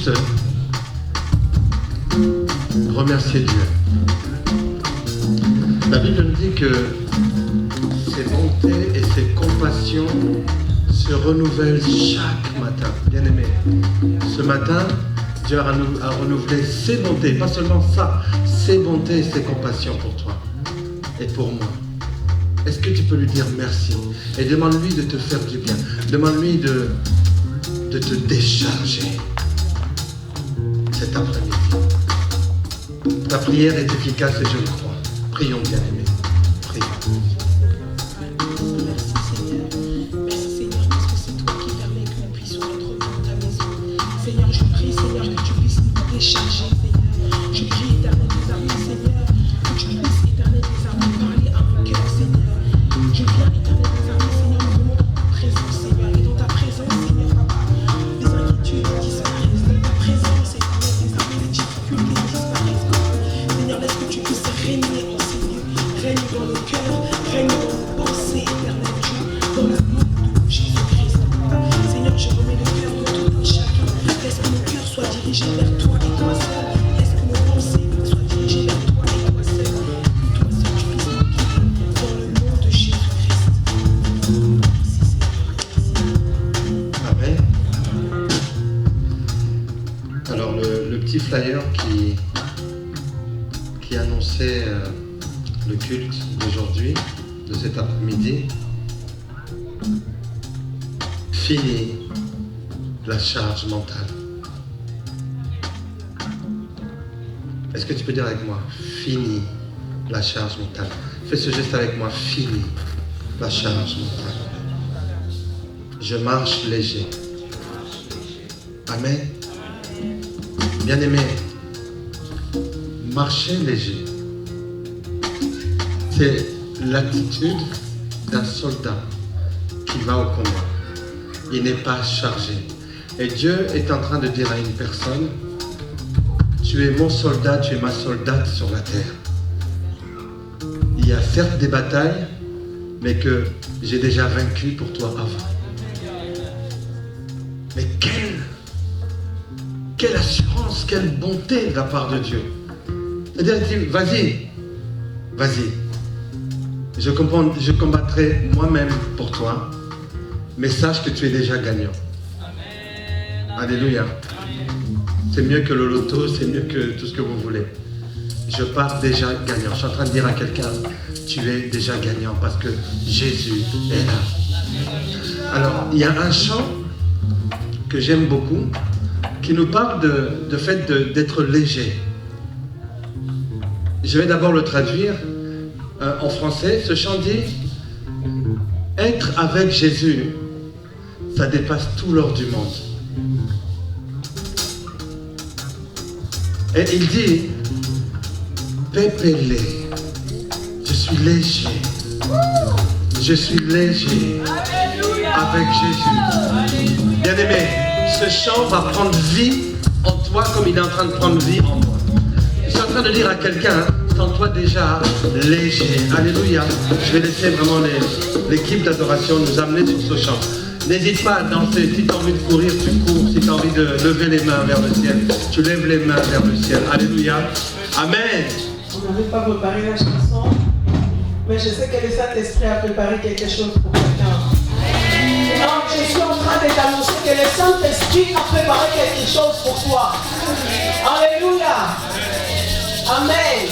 juste remercier Dieu. La Bible nous dit que ses bontés et ses compassions se renouvellent chaque matin. Bien aimé, ce matin, Dieu a renouvelé ses bontés, pas seulement ça, ses bontés et ses compassions pour toi et pour moi. Est-ce que tu peux lui dire merci? Et demande-lui de te faire du bien. Demande-lui de te décharger cet après-midi. Ta prière est efficace et je le crois. Prions, bien aimé. Prions. Merci Seigneur. Merci Seigneur parce que c'est toi qui permets que nous puissions retrouver dans ta maison. Seigneur, je prie Seigneur que tu puisses nous décharger Seigneur. Je prie éternel des armées Seigneur. Que tu puisses éternel des armées parler à mon cœur Seigneur. Je viens éternel des armées Seigneur, nous venons dans ta présence Seigneur. Et dans ta présence Seigneur Papa, les inquiétudes disparaissent. Dans ta présence éternel des armées, les difficultés disparaissent. Seigneur, laisse que tu puisses régner en Seigneur. Règne dans nos cœurs, règne dans nos pensées éternelles Dieu. Dans le nom de Jésus-Christ. Seigneur, je remets le cœur de tout un chacun. Laisse que nos cœurs soient dirigés vers toi et toi seul. Laisse que nos pensées soient dirigées vers toi et toi seul. Que toi seul tu puisses nous guider dans le nom de Jésus-Christ. Merci Seigneur. Amen. Alors le petit flyer qui annonçait le culte d'aujourd'hui, de cet après-midi, fini la charge mentale. Est-ce que tu peux dire avec moi, fini la charge mentale? Fais ce geste avec moi, fini la charge mentale. Je marche léger. Amen. Bien-aimé, marcher léger, c'est l'attitude d'un soldat qui va au combat. Il n'est pas chargé. Et Dieu est en train de dire à une personne, tu es mon soldat, tu es ma soldate sur la terre. Il y a certes des batailles, mais que j'ai déjà vaincu pour toi avant. Mais quelle assurance, quelle bonté de la part de Dieu. C'est-à-dire, il dit, vas-y, je combattrai moi-même pour toi, mais sache que tu es déjà gagnant. Amen. Alléluia. C'est mieux que le loto, c'est mieux que tout ce que vous voulez. Je pars déjà gagnant. Je suis en train de dire à quelqu'un, tu es déjà gagnant parce que Jésus est là. Alors, il y a un chant que j'aime beaucoup, qui nous parle de fait d'être léger. Je vais d'abord le traduire en français. Ce chant dit « Être avec Jésus, ça dépasse tout l'or du monde. » Et il dit « Pépélé, je suis léger. Je suis léger avec Jésus. » Bien-aimé, ce chant va prendre vie en toi comme il est en train de prendre vie en moi. Je suis en train de dire à quelqu'un, sens-toi déjà léger. Alléluia. Je vais laisser vraiment l'équipe d'adoration nous amener sur ce chant. N'hésite pas à danser. Si tu as envie de courir, tu cours. Si tu as envie de lever les mains vers le ciel, tu lèves les mains vers le ciel. Alléluia. Amen. On n'avait pas préparé la chanson, mais je sais que le Saint-Esprit a préparé quelque chose pour quelqu'un. Donc, je suis en train de t'annoncer que le Saint-Esprit a préparé quelque chose pour toi. Alléluia. Amen.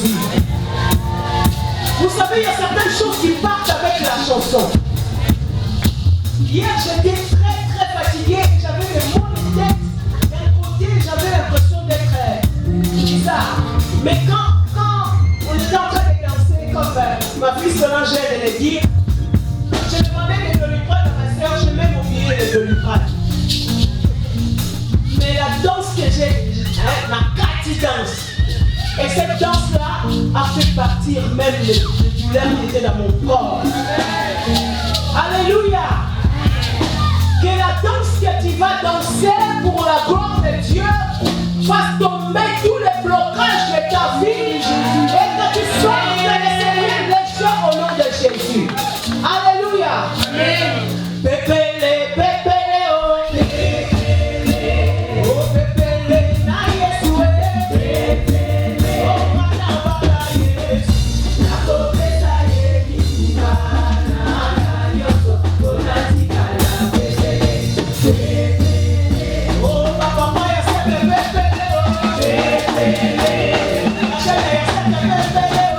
vie. Vous savez, il y a certaines choses qui partent avec la chanson. Hier, j'étais très fatigué et j'avais le mot de tête. D'un côté, j'avais l'impression d'être bizarre. Mais quand on était en train de danser, comme ma fille Solange elle le dit, je demandais les Doliprane à ma soeur, j'ai même oublié les Doliprane. Mais la danse que j'ai, ma Cathy danse. Et cette danse-là a fait partir même les douleurs qui étaient dans mon corps. Alléluia. Que la danse que tu vas danser pour la gloire de Dieu fasse tomber tous les blocages de ta vie et que tu sois en train de servir les gens au nom de Jésus. Alléluia. Amen. Pépélé, pépélé, oh. Oh, pépélé, na Yeshua. Pépélé, oh, madabala, yes. La pobreza, yes. Na yoso, onatika, la pépélé. Pépélé, oh, papa, yes, pépélé, oh. Pépélé, la chaîne, yes, pépélé, oh.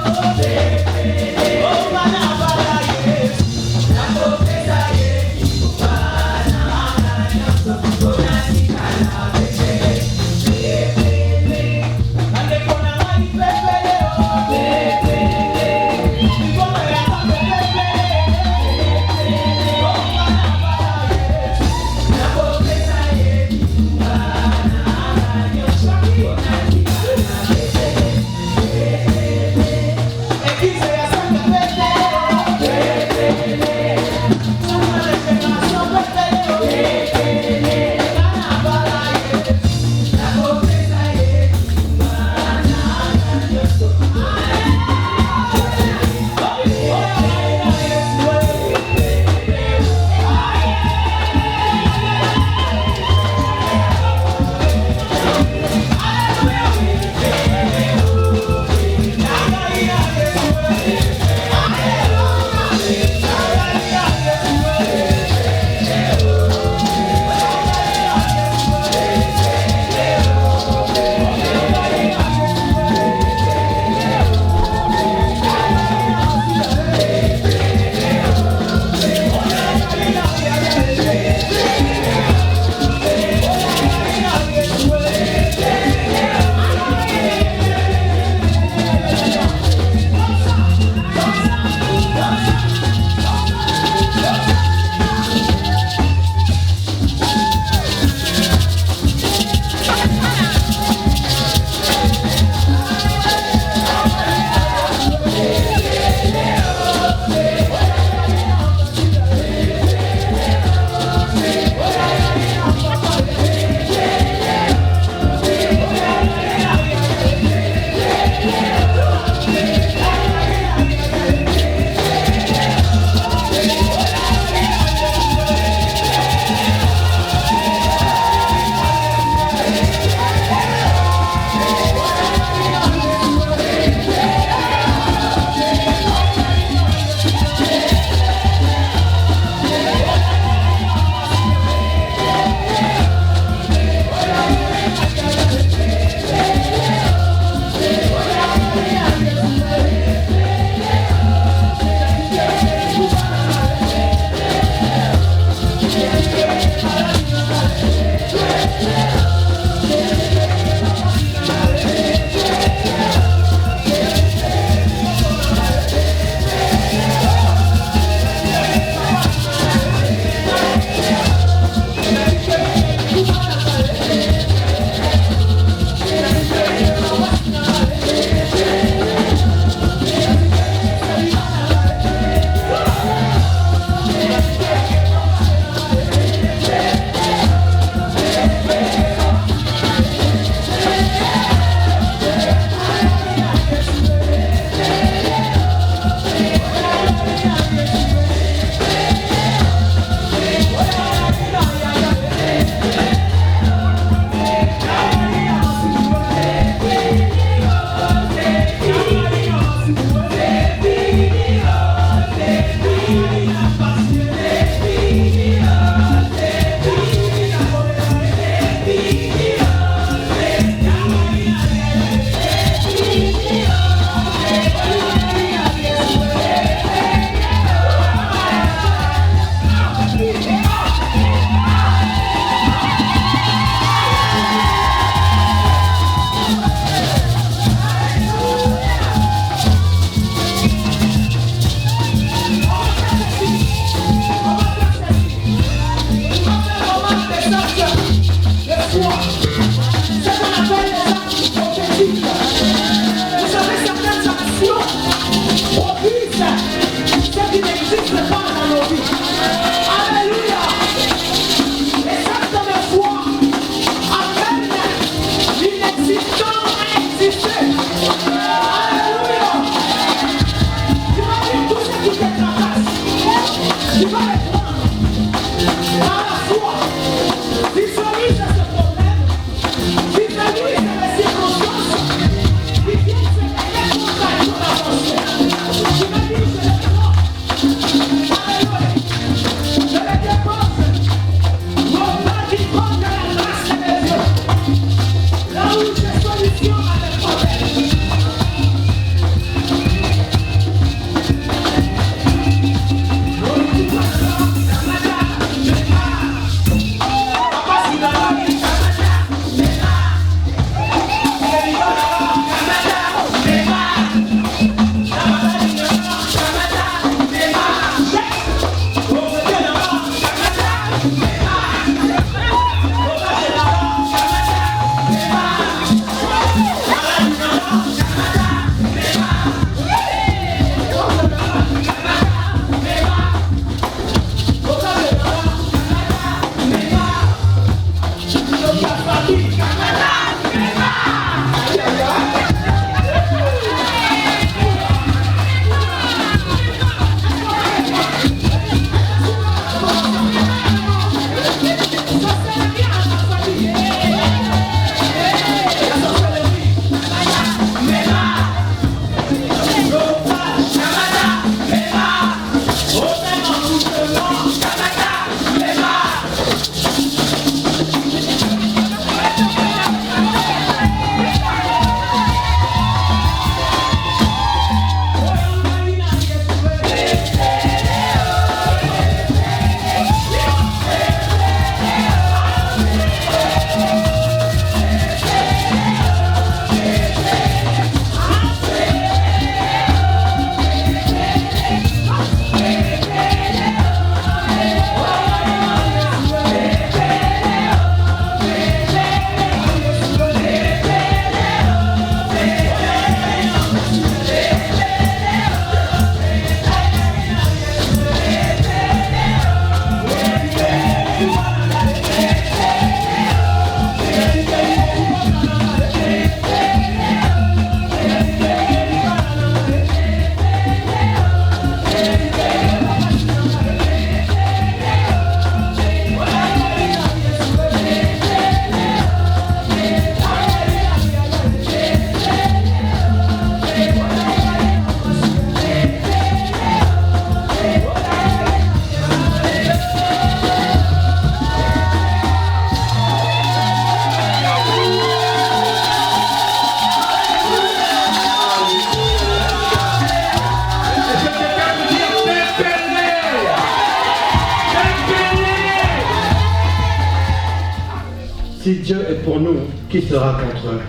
Si Dieu est pour nous, qui sera contre eux?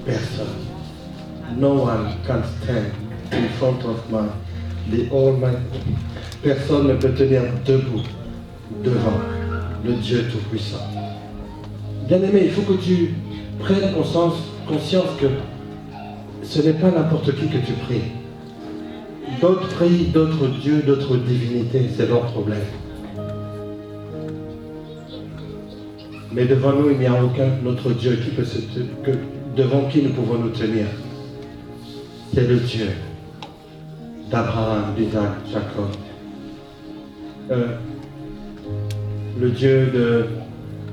Personne. No one can stand in front of the Almighty. Personne ne peut tenir debout devant le Dieu Tout-Puissant. Bien-aimé, il faut que tu prennes conscience que ce n'est pas n'importe qui que tu pries. D'autres prient, d'autres dieux, d'autres divinités, c'est leur problème. Mais devant nous, il n'y a aucun autre Dieu qui peut devant qui nous pouvons nous tenir. C'est le Dieu d'Abraham, d'Isaac, Jacob. Le Dieu de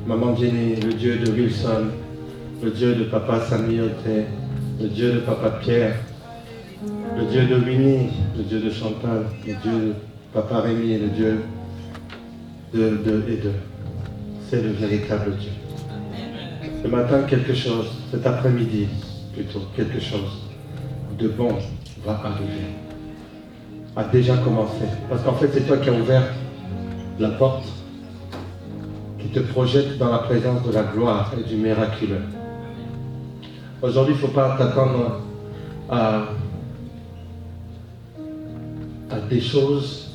Maman Jenny, le Dieu de Wilson, le Dieu de Papa Samioté, le Dieu de Papa Pierre, le Dieu de Winnie, le Dieu de Chantal, le Dieu de Papa Rémi, le Dieu de. C'est le véritable Dieu. Ce matin, quelque chose, cet après-midi, plutôt, quelque chose de bon va arriver. A déjà commencé. Parce qu'en fait, c'est toi qui as ouvert la porte qui te projette dans la présence de la gloire et du miraculeux. Aujourd'hui, il ne faut pas t'attendre à des choses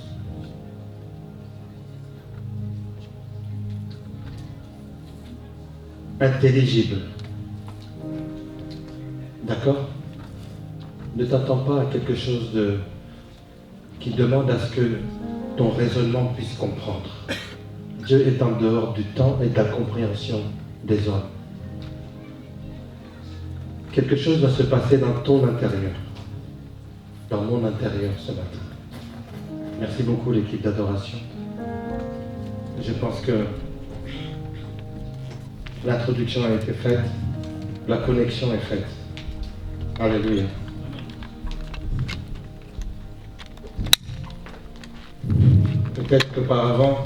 intelligibles. D'accord? Ne t'attends pas à quelque chose qui demande à ce que ton raisonnement puisse comprendre. Dieu est en dehors du temps et de la compréhension des hommes. Quelque chose va se passer dans ton intérieur, dans mon intérieur ce matin. Merci beaucoup l'équipe d'adoration. Je pense que l'introduction a été faite, la connexion est faite. Alléluia. Peut-être qu'auparavant,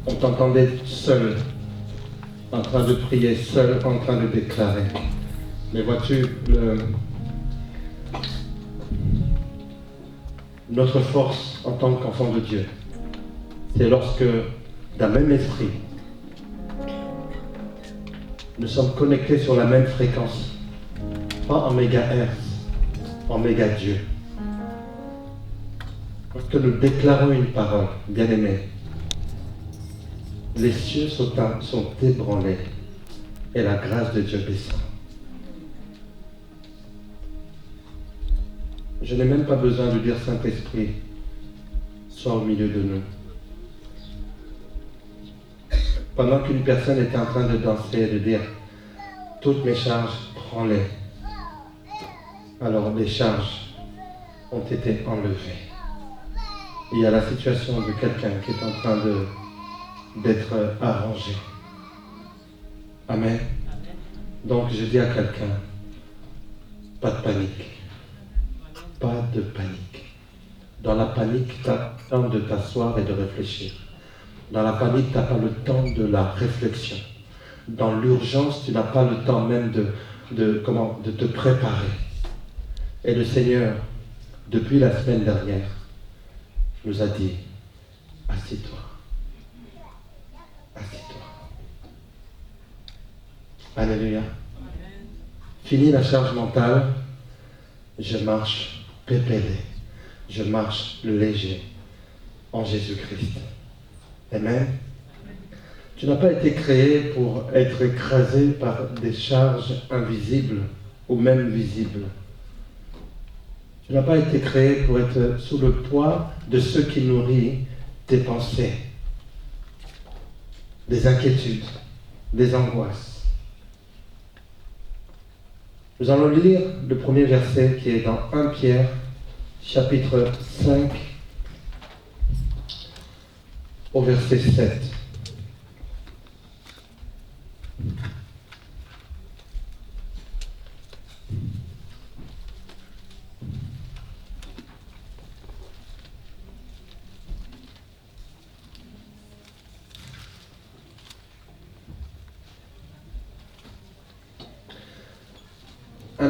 on t'entendait seul, en train de prier, seul, en train de déclarer. Mais vois-tu, notre force en tant qu'enfant de Dieu, c'est lorsque, d'un même esprit, nous sommes connectés sur la même fréquence, pas en mégahertz, en méga-Dieu. Lorsque nous déclarons une parole, bien-aimée, les cieux sont ébranlés et la grâce de Dieu descend. Je n'ai même pas besoin de dire Saint-Esprit, sois au milieu de nous. Pendant qu'une personne était en train de danser et de dire toutes mes charges, prends-les. Alors les charges ont été enlevées. Il y a la situation de quelqu'un qui est en train d'être arrangé. Amen. Donc je dis à quelqu'un, pas de panique. Pas de panique. Dans la panique, tu as le temps de t'asseoir et de réfléchir. Dans la panique, tu n'as pas le temps de la réflexion. Dans l'urgence, tu n'as pas le temps même de te préparer. Et le Seigneur, depuis la semaine dernière, nous a dit, assis-toi. Assis-toi. Alléluia. Fini la charge mentale, je marche pépélé, je marche léger en Jésus-Christ. Amen. Tu n'as pas été créé pour être écrasé par des charges invisibles ou même visibles. Tu n'as pas été créé pour être sous le poids de ce qui nourrit tes pensées, des inquiétudes, des angoisses. Nous allons lire le premier verset qui est dans 1 Pierre, chapitre 5, au verset 7.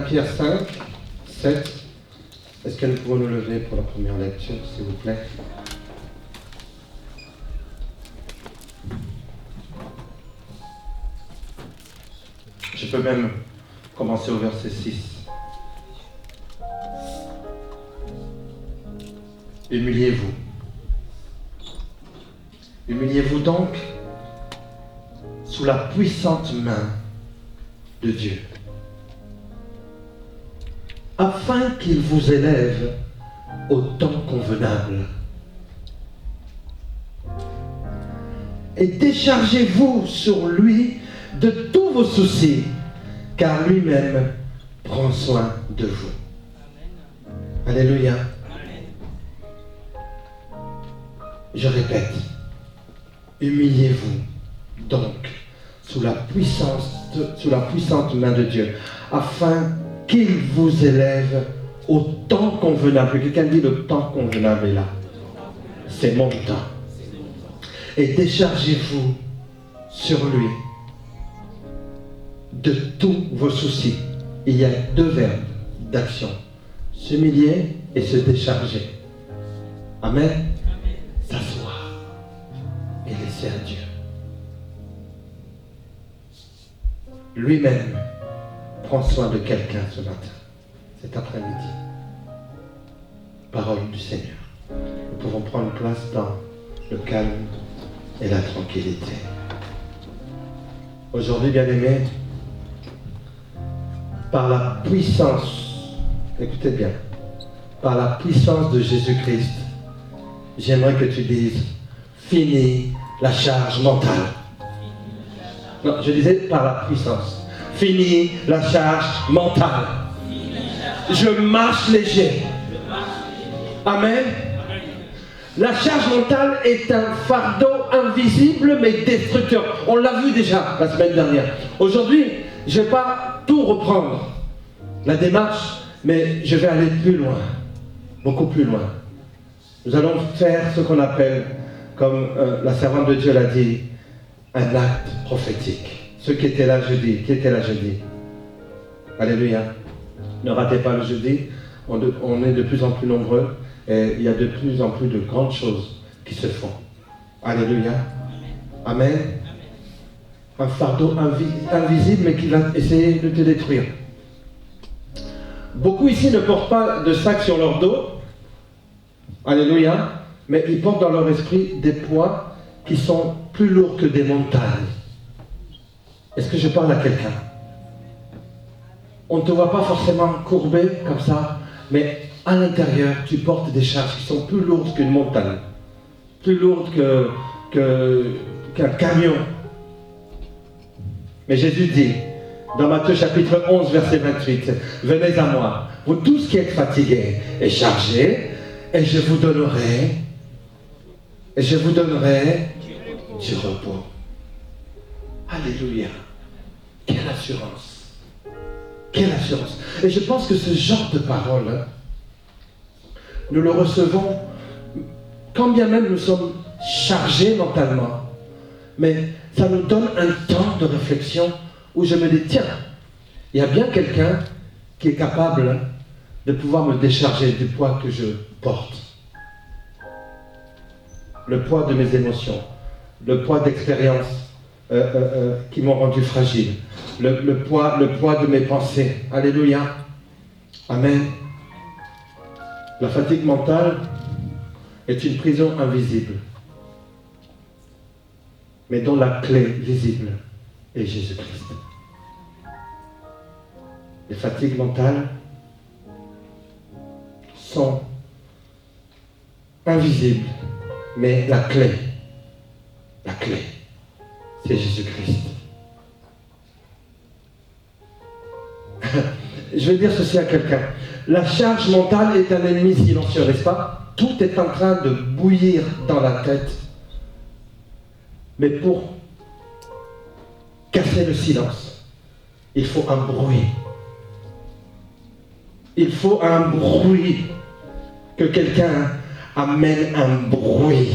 Pierre 5, 7. Est-ce que nous pouvons nous lever pour la première lecture, s'il vous plaît? peux même commencer au verset 6. Humiliez-vous. Humiliez-vous donc sous la puissante main de Dieu, afin qu'il vous élève au temps convenable. Et déchargez-vous sur lui de tous vos soucis, car lui-même prend soin de vous. Alléluia. Je répète, humiliez-vous donc sous la puissante main de Dieu, afin qu'il vous élève au temps convenable. Quelqu'un dit le temps convenable est là. C'est mon temps. Et déchargez-vous sur lui de tous vos soucis. Il y a deux verbes d'action. S'humilier et se décharger. Amen. S'asseoir et laisser à Dieu. Lui-même prend soin de quelqu'un ce matin, cet après-midi. Parole du Seigneur. Nous pouvons prendre place dans le calme et la tranquillité. Aujourd'hui, bien-aimés, par la puissance, écoutez bien, par la puissance de Jésus-Christ, j'aimerais que tu dises, fini la charge mentale. Non, je disais par la puissance. Fini la charge mentale. Je marche léger. Amen. La charge mentale est un fardeau invisible mais destructeur. On l'a vu déjà la semaine dernière. Aujourd'hui, je ne vais pas tout reprendre, la démarche, mais je vais aller plus loin, beaucoup plus loin. Nous allons faire ce qu'on appelle, comme la servante de Dieu l'a dit, un acte prophétique. Ceux qui étaient là jeudi, Alléluia. Ne ratez pas le jeudi, on est de plus en plus nombreux et il y a de plus en plus de grandes choses qui se font. Alléluia. Amen. Un fardeau invisible mais qui va essayer de te détruire. Beaucoup ici ne portent pas de sac sur leur dos. Alléluia. Mais ils portent dans leur esprit des poids qui sont plus lourds que des montagnes. Est-ce que je parle à quelqu'un? On ne te voit pas forcément courbé comme ça, mais à l'intérieur, tu portes des charges qui sont plus lourdes qu'une montagne, plus lourdes qu'un camion. Mais Jésus dit, dans Matthieu chapitre 11, verset 28, « Venez à moi, vous tous qui êtes fatigués et chargés, et je vous donnerai du repos. » Alléluia. Quelle assurance. Quelle assurance. Et je pense que ce genre de parole, nous le recevons quand bien même nous sommes chargés mentalement. Mais ça nous donne un temps de réflexion où je me dis, tiens, il y a bien quelqu'un qui est capable de pouvoir me décharger du poids que je porte. Le poids de mes émotions, le poids d'expériences qui m'ont rendu fragile, le poids de mes pensées. Alléluia. Amen. La fatigue mentale est une prison invisible, mais dont la clé visible est Jésus-Christ. Les fatigues mentales sont invisibles, mais la clé, c'est Jésus-Christ. Je vais dire ceci à quelqu'un. La charge mentale est un ennemi silencieux, n'est-ce pas? Tout est en train de bouillir dans la tête. Mais pour casser le silence, il faut un bruit. Il faut un bruit. Que quelqu'un amène un bruit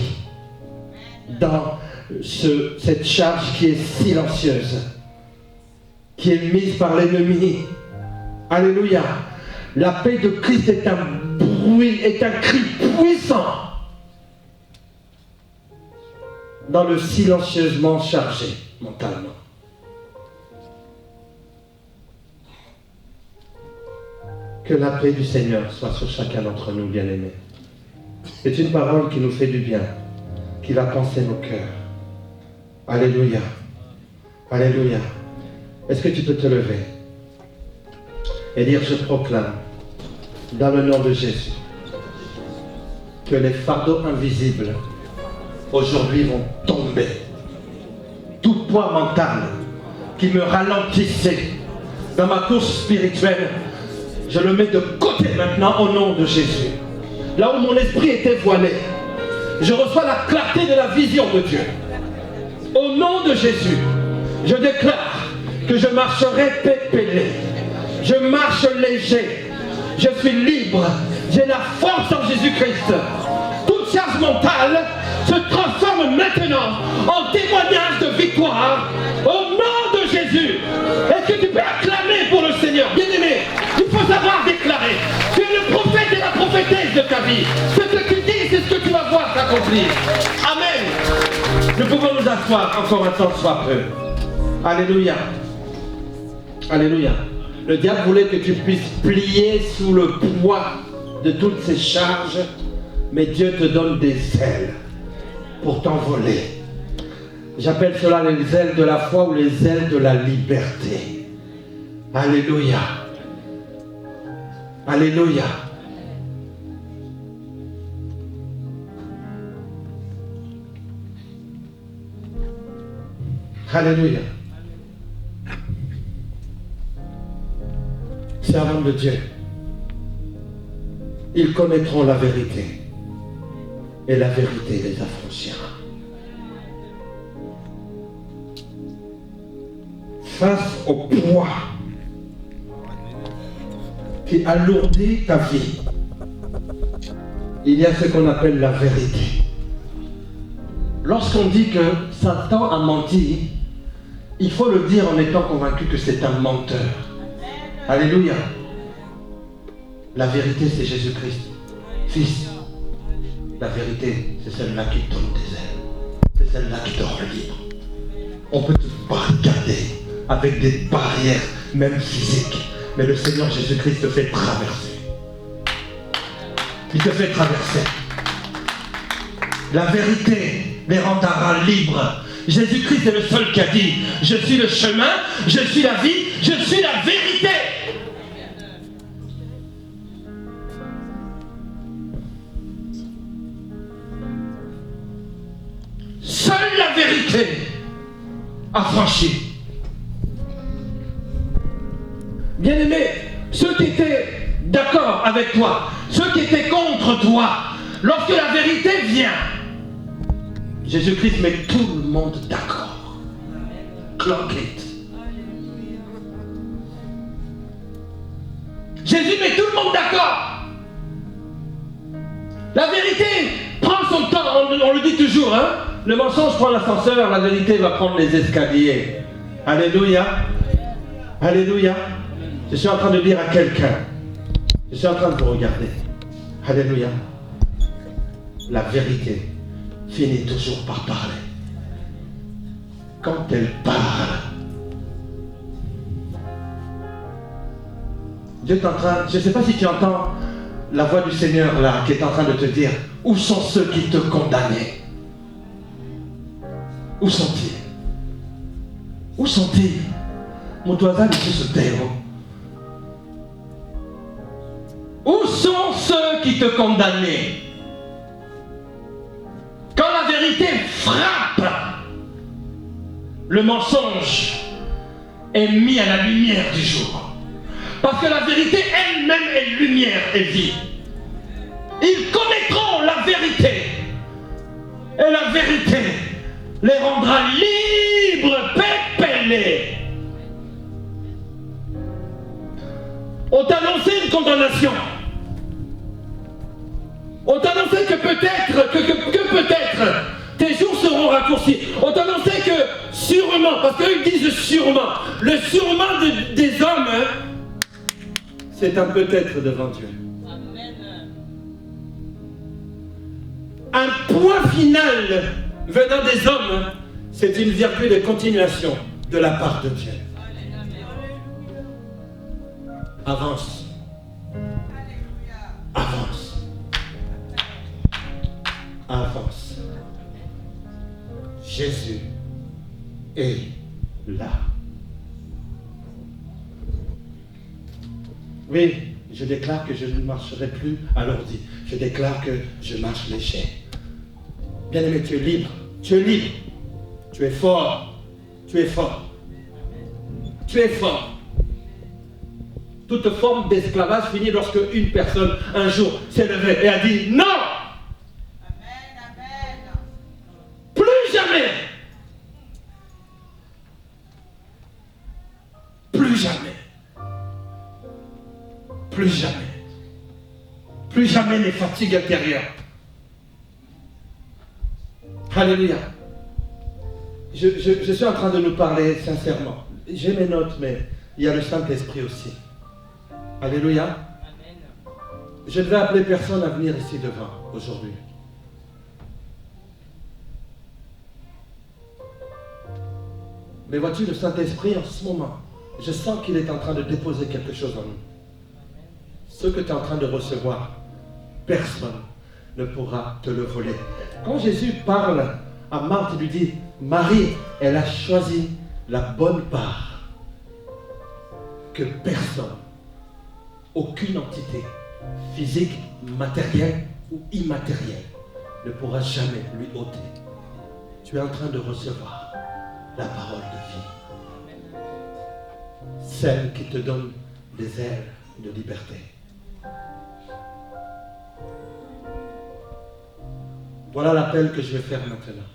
dans cette charge qui est silencieuse, qui est mise par l'ennemi. Alléluia. La paix de Christ est un bruit, est un cri puissant dans le silencieusement chargé mentalement. Que la paix du Seigneur soit sur chacun d'entre nous, bien-aimés. C'est une parole qui nous fait du bien, qui va penser nos cœurs. Alléluia. Alléluia. Est-ce que tu peux te lever et dire, je proclame, dans le nom de Jésus, que les fardeaux invisibles, aujourd'hui, vont tomber. Tout poids mental qui me ralentissait dans ma course spirituelle, je le mets de côté maintenant au nom de Jésus. Là où mon esprit était voilé, je reçois la clarté de la vision de Dieu. Au nom de Jésus, je déclare que je marcherai pépélé. Je marche léger. Je suis libre. J'ai la force en Jésus-Christ. Toute charge mentale se transforme maintenant en témoignage de victoire au nom de Jésus. Est-ce que tu peux acclamer pour le Seigneur? Bien-aimé, il faut savoir déclarer. Tu es le prophète et la prophétesse de ta vie. Ce que tu dis, c'est ce que tu vas voir s'accomplir. Amen. Nous pouvons nous asseoir encore un temps soit peu. Alléluia. Alléluia. Le diable voulait que tu puisses plier sous le poids de toutes ces charges, mais Dieu te donne des ailes pour t'envoler. J'appelle cela les ailes de la foi ou les ailes de la liberté. Alléluia. Alléluia. Alléluia. Servants de Dieu, ils connaîtront la vérité et la vérité les affranchira. Face au poids qui alourdit ta vie, il y a ce qu'on appelle la vérité. Lorsqu'on dit que Satan a menti, il faut le dire en étant convaincu que c'est un menteur. Alléluia. La vérité, c'est Jésus-Christ, Fils. La vérité, c'est celle-là qui donne des ailes. C'est celle-là qui te rend libre. On peut te barricader avec des barrières, même physiques. Mais le Seigneur Jésus-Christ te fait traverser. Il te fait traverser. La vérité les rendra libres. Jésus-Christ est le seul qui a dit, je suis le chemin, je suis la vie, je suis la vérité. Seule la vérité affranchit. Bien-aimés, ceux qui étaient d'accord avec toi, ceux qui étaient contre toi, lorsque la vérité vient, Jésus-Christ met tout le monde d'accord. Clock it. Jésus met tout le monde d'accord. La vérité prend son temps, on le dit toujours, hein? Le mensonge prend l'ascenseur, la vérité va prendre les escaliers. Alléluia. Alléluia. Je suis en train de dire à quelqu'un, je suis en train de vous regarder. Alléluia. La vérité finit toujours par parler. Quand elle parle, Dieu est en train, je ne sais pas si tu entends la voix du Seigneur là, qui est en train de te dire, où sont ceux qui te condamnaient? Où sont-ils? Où sont-ils? Mon doigt est sur ce terreau. Où sont ceux qui te condamnaient? Quand la vérité frappe, le mensonge est mis à la lumière du jour. Parce que la vérité elle-même est lumière et vie. Ils connaîtront la vérité. Et la vérité les rendra libres, pépélés. On t'a annoncé une condamnation. On t'a annoncé que peut-être, que peut-être, tes jours seront raccourcis. On t'a annoncé que sûrement, parce qu'eux ils disent sûrement, le sûrement des hommes, c'est un peut-être devant Dieu. Un point final venant des hommes, c'est une virgule de continuation de la part de Dieu. Avance. avance. Jésus est là. Oui, je déclare que je ne marcherai plus à l'ordi. Je déclare que je marche léger. Bien-aimé, tu es libre. Tu es libre. Tu es fort. Tu es fort. Tu es fort. Toute forme d'esclavage finit lorsque une personne, un jour, s'est levée et a dit non. Amen, amen. Plus jamais. Plus jamais. Plus jamais. Plus jamais les fatigues intérieures. Alléluia. Je suis en train de nous parler sincèrement. J'ai mes notes, mais il y a le Saint-Esprit aussi. Alléluia. Amen. Je ne vais appeler personne à venir ici devant aujourd'hui. Mais vois-tu, le Saint-Esprit en ce moment, je sens qu'il est en train de déposer quelque chose en nous. Ce que tu es en train de recevoir, personne ne pourra te le voler. Quand Jésus parle à Marthe, il lui dit, Marie, elle a choisi la bonne part que personne, aucune entité physique, matérielle ou immatérielle ne pourra jamais lui ôter. Tu es en train de recevoir la parole de vie. Celle qui te donne des ailes de liberté. Voilà l'appel que je vais faire maintenant.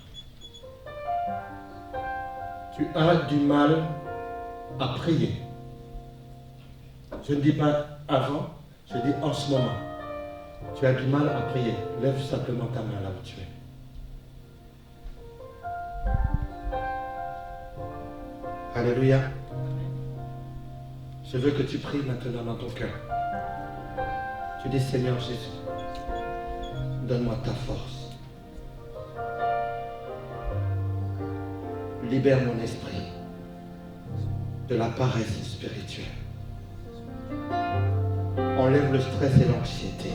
Tu as du mal à prier. Je ne dis pas avant, je dis en ce moment. Tu as du mal à prier. Lève simplement ta main là où tu es. Alléluia. Je veux que tu pries maintenant dans ton cœur. Tu dis, Seigneur Jésus, donne-moi ta force. Libère mon esprit de la paresse spirituelle. Enlève le stress et l'anxiété.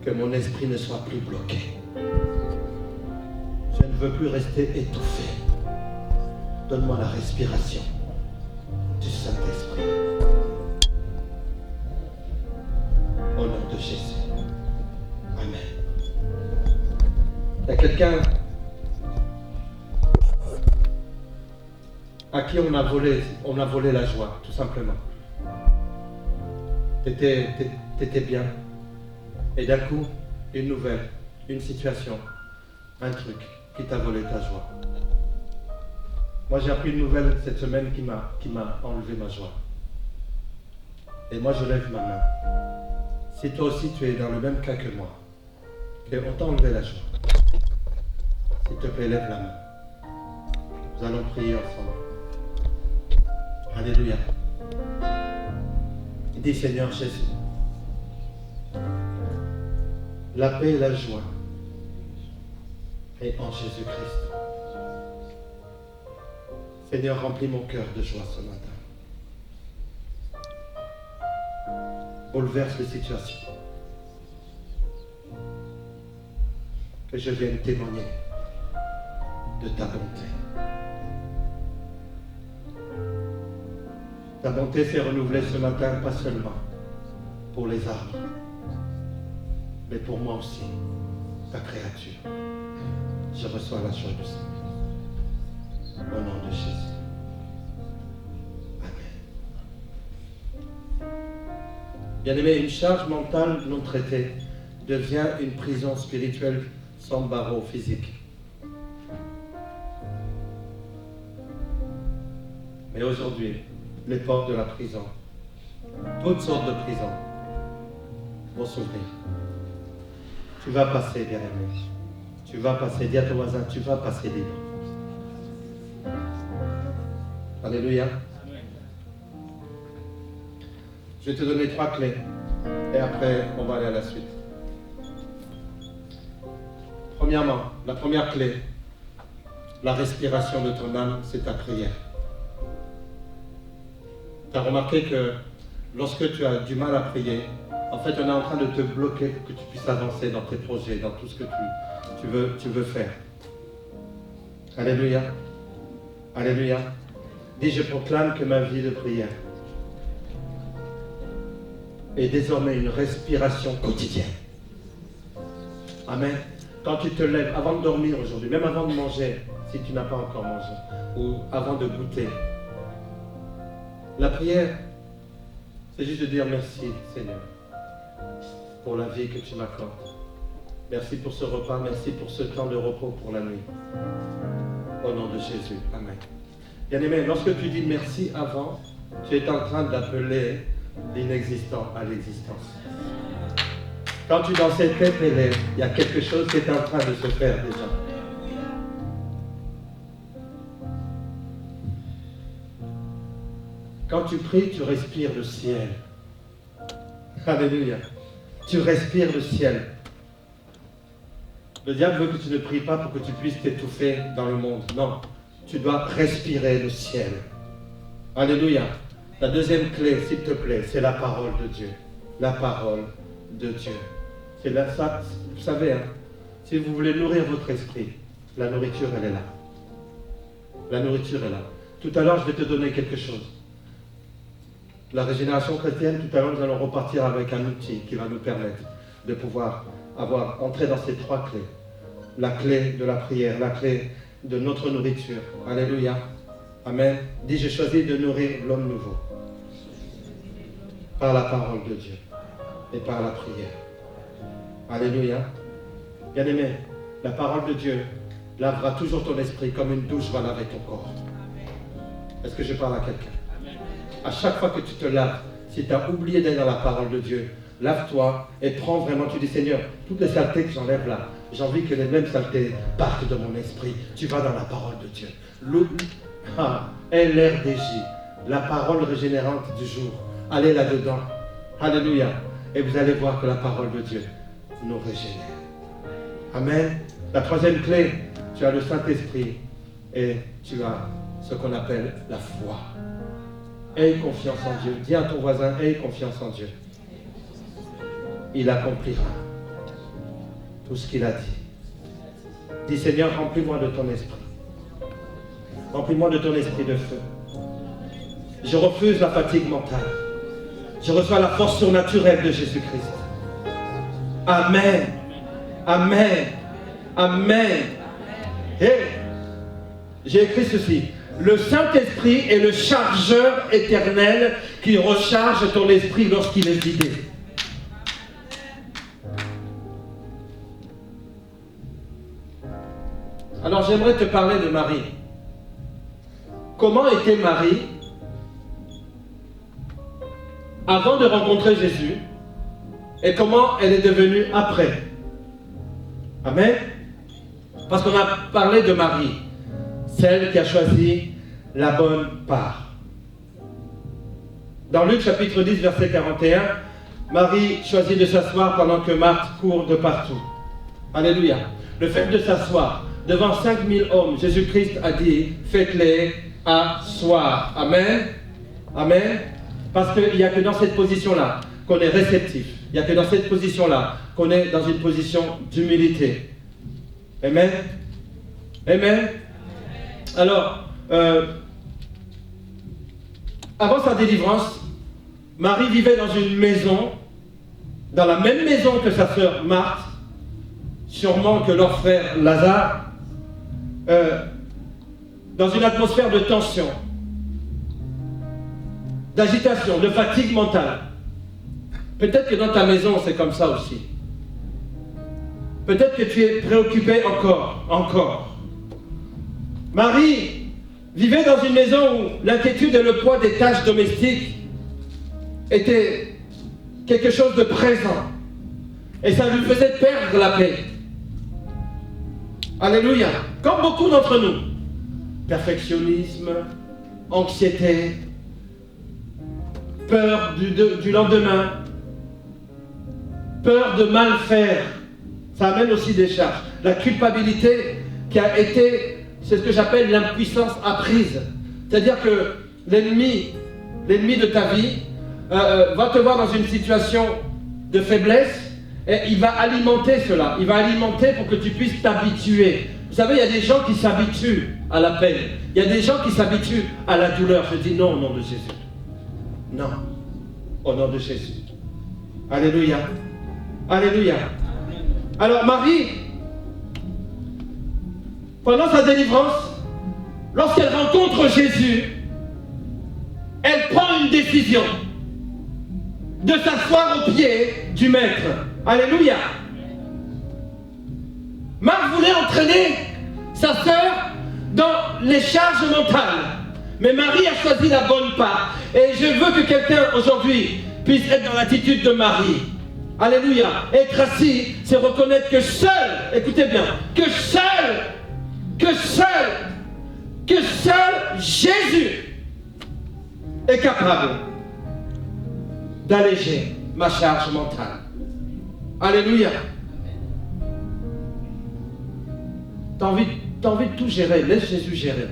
Que mon esprit ne soit plus bloqué. Je ne veux plus rester étouffé. Donne-moi la respiration du Saint-Esprit. Au nom de Jésus. Amen. Il y a quelqu'un à qui on a volé la joie, tout simplement. T'étais bien. Et d'un coup, une nouvelle, une situation, un truc qui t'a volé ta joie. Moi, j'ai appris une nouvelle cette semaine qui m'a enlevé ma joie. Et moi, je lève ma main. Si toi aussi, tu es dans le même cas que moi, qu'on t'a enlevé la joie, s'il te plaît, lève la main. Nous allons prier ensemble. Alléluia. Dis, Seigneur Jésus, la paix et la joie est en Jésus-Christ. Seigneur, remplis mon cœur de joie ce matin. Bouleverse les situations. Que je vienne témoigner de ta bonté. Ta bonté s'est renouvelée ce matin, pas seulement pour les arbres, mais pour moi aussi, ta créature. Je reçois la joie du Seigneur. Au nom de Jésus. Amen. Bien-aimé, une charge mentale non traitée devient une prison spirituelle sans barreaux physiques. Mais aujourd'hui, les portes de la prison, toutes sortes de prisons, vont s'ouvrir. Tu vas passer, bien-aimé. Tu vas passer. Dis à ton voisin, tu vas passer libre. Alléluia. Je vais te donner 3 clés. Et après, on va aller à la suite. Premièrement, la première clé, la respiration de ton âme, c'est ta prière. Tu as remarqué que lorsque tu as du mal à prier, En fait, on est en train de te bloquer pour que tu puisses avancer dans tes projets, dans tout ce que tu veux faire. Alléluia. Alléluia. Dis, je proclame que ma vie de prière est désormais une respiration quotidienne. Amen. Quand tu te lèves, avant de dormir aujourd'hui, même avant de manger, si tu n'as pas encore mangé, ou avant de goûter, la prière, c'est juste de dire merci, Seigneur, pour la vie que tu m'accordes. Merci pour ce repas, merci pour ce temps de repos pour la nuit. Au nom de Jésus. Amen. Bien-aimé, lorsque tu dis merci avant, tu es en train d'appeler l'inexistant à l'existence. Quand tu es dans cette tête, il y a quelque chose qui est en train de se faire déjà. Quand tu pries, tu respires le ciel. Alléluia. Tu respires le ciel. Le diable veut que tu ne pries pas pour que tu puisses t'étouffer dans le monde. Non, tu dois respirer le ciel. Alléluia. La deuxième clé, s'il te plaît, c'est la parole de Dieu. La parole de Dieu. C'est là, ça, vous savez, hein, si vous voulez nourrir votre esprit, la nourriture, elle est là. La nourriture est là. Tout à l'heure, je vais te donner quelque chose. La régénération chrétienne, tout à l'heure, nous allons repartir avec un outil qui va nous permettre de pouvoir entrer dans ces trois clés. La clé de la prière, la clé de notre nourriture. Alléluia. Amen. Dis, j'ai choisi de nourrir l'homme nouveau. Par la parole de Dieu et par la prière. Alléluia. Bien-aimé, la parole de Dieu lavera toujours ton esprit comme une douche va laver ton corps. Est-ce que je parle à quelqu'un? À chaque fois que tu te laves, si tu as oublié d'être dans la parole de Dieu, lave-toi et prends vraiment, tu dis Seigneur, toutes les saletés que j'enlève là, j'ai envie que les mêmes saletés partent de mon esprit. Tu vas dans la parole de Dieu. LRDJ, la parole régénérante du jour. Allez là-dedans. Alléluia. Et vous allez voir que la parole de Dieu nous régénère. Amen. La troisième clé, tu as le Saint-Esprit et tu as ce qu'on appelle la foi. Aie confiance en Dieu. Dis à ton voisin, aie confiance en Dieu. Il accomplira tout ce qu'il a dit. Dis Seigneur, remplis-moi de ton esprit. Remplis-moi de ton esprit de feu. Je refuse la fatigue mentale. Je reçois la force surnaturelle de Jésus-Christ. Amen. Amen. Amen. Et j'ai écrit ceci. Le Saint-Esprit est le chargeur éternel qui recharge ton esprit lorsqu'il est vidé. Alors j'aimerais te parler de Marie. Comment était Marie avant de rencontrer Jésus et comment elle est devenue après? Amen. Parce qu'on a parlé de Marie, celle qui a choisi la bonne part. Dans Luc chapitre 10, verset 41, Marie choisit de s'asseoir pendant que Marthe court de partout. Alléluia. Le fait de s'asseoir devant 5000 hommes, Jésus-Christ a dit, faites-les asseoir. Amen. Amen. Parce qu'il n'y a que dans cette position-là qu'on est réceptif. Il n'y a que dans cette position-là qu'on est dans une position d'humilité. Amen. Amen. Alors, avant sa délivrance, Marie vivait dans une maison, dans la même maison que sa sœur Marthe, sûrement que leur frère Lazare, dans une atmosphère de tension, d'agitation, de fatigue mentale. Peut-être que dans ta maison, c'est comme ça aussi. Peut-être que tu es préoccupé encore. Marie vivait dans une maison où l'inquiétude et le poids des tâches domestiques étaient quelque chose de présent. Et ça lui faisait perdre la paix. Alléluia. Comme beaucoup d'entre nous. Perfectionnisme, anxiété, peur du lendemain, peur de mal faire. Ça amène aussi des charges. La culpabilité qui a été, c'est ce que j'appelle l'impuissance apprise. C'est-à-dire que l'ennemi de ta vie va te voir dans une situation de faiblesse, et il va alimenter cela. Il va alimenter pour que tu puisses t'habituer. Vous savez, il y a des gens qui s'habituent à la peine. Il y a des gens qui s'habituent à la douleur. Je dis non au nom de Jésus. Non. Au nom de Jésus. Alléluia. Alléluia. Alors Marie, pendant sa délivrance, lorsqu'elle rencontre Jésus, elle prend une décision de s'asseoir aux pieds du Maître. Alléluia. Marc voulait entraîner sa sœur dans les charges mentales. Mais Marie a choisi la bonne part. Et je veux que quelqu'un aujourd'hui puisse être dans l'attitude de Marie. Alléluia. Être assis, c'est reconnaître que seul, écoutez bien, que seul Jésus est capable d'alléger ma charge mentale. Alléluia. T'as envie de tout gérer, laisse Jésus gérer.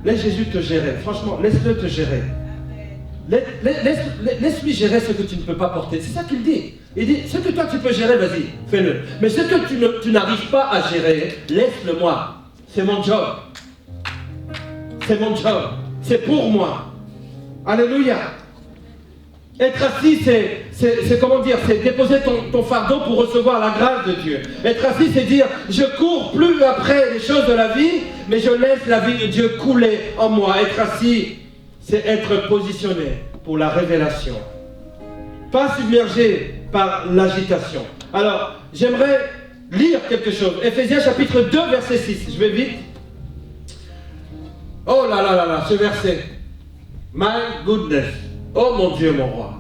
Laisse Jésus te gérer. Franchement, laisse-le te gérer. Laisse-lui gérer ce que tu ne peux pas porter. C'est ça qu'il dit. Il dit, ce que toi tu peux gérer, vas-y, fais-le. Mais ce que tu n'arrives pas à gérer, laisse-le moi. C'est mon job. C'est mon job. C'est pour moi. Alléluia. Être assis, c'est comment dire, c'est déposer ton fardeau pour recevoir la grâce de Dieu. Être assis, c'est dire, je cours plus après les choses de la vie, mais je laisse la vie de Dieu couler en moi. Être assis, c'est être positionné pour la révélation. Pas submergé par l'agitation. Alors, j'aimerais lire quelque chose. Éphésiens chapitre 2, verset 6. Je vais vite. Oh là là là là, ce verset. My goodness. Oh mon Dieu, mon roi.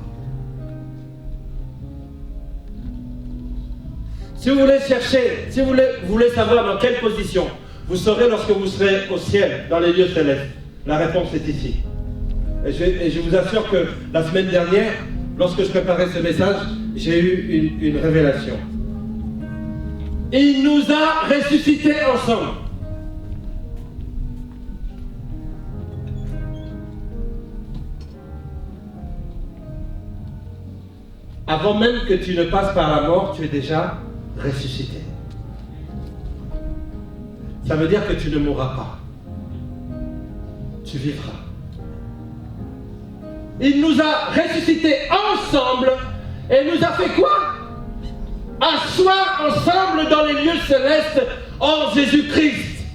Si vous voulez chercher, si vous voulez savoir dans quelle position vous serez lorsque vous serez au ciel, dans les lieux célestes, la réponse est ici. Et je vous assure que la semaine dernière, lorsque je préparais ce message, j'ai eu une révélation. Il nous a ressuscités ensemble. Avant même que tu ne passes par la mort, tu es déjà ressuscité. Ça veut dire que tu ne mourras pas. Tu vivras. Il nous a ressuscités ensemble et nous a fait quoi? Asseoir ensemble dans les lieux célestes en Jésus-Christ.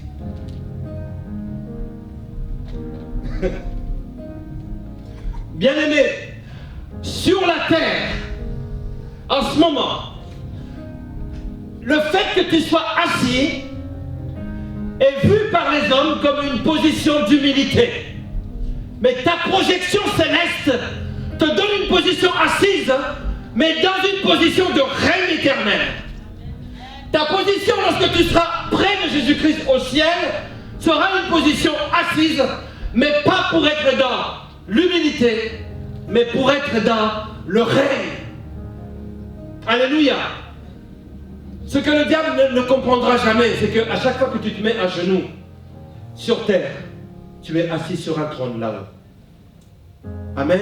Bien-aimé, sur la terre, en ce moment, le fait que tu sois assis est vu par les hommes comme une position d'humilité. Mais ta projection céleste te donne une position assise, mais dans une position de règne éternel. Ta position lorsque tu seras près de Jésus-Christ au ciel sera une position assise, mais pas pour être dans l'humilité, mais pour être dans le règne. Alléluia. Ce que le diable ne comprendra jamais, c'est qu'à chaque fois que tu te mets à genoux sur terre, tu es assis sur un trône là-haut. Amen.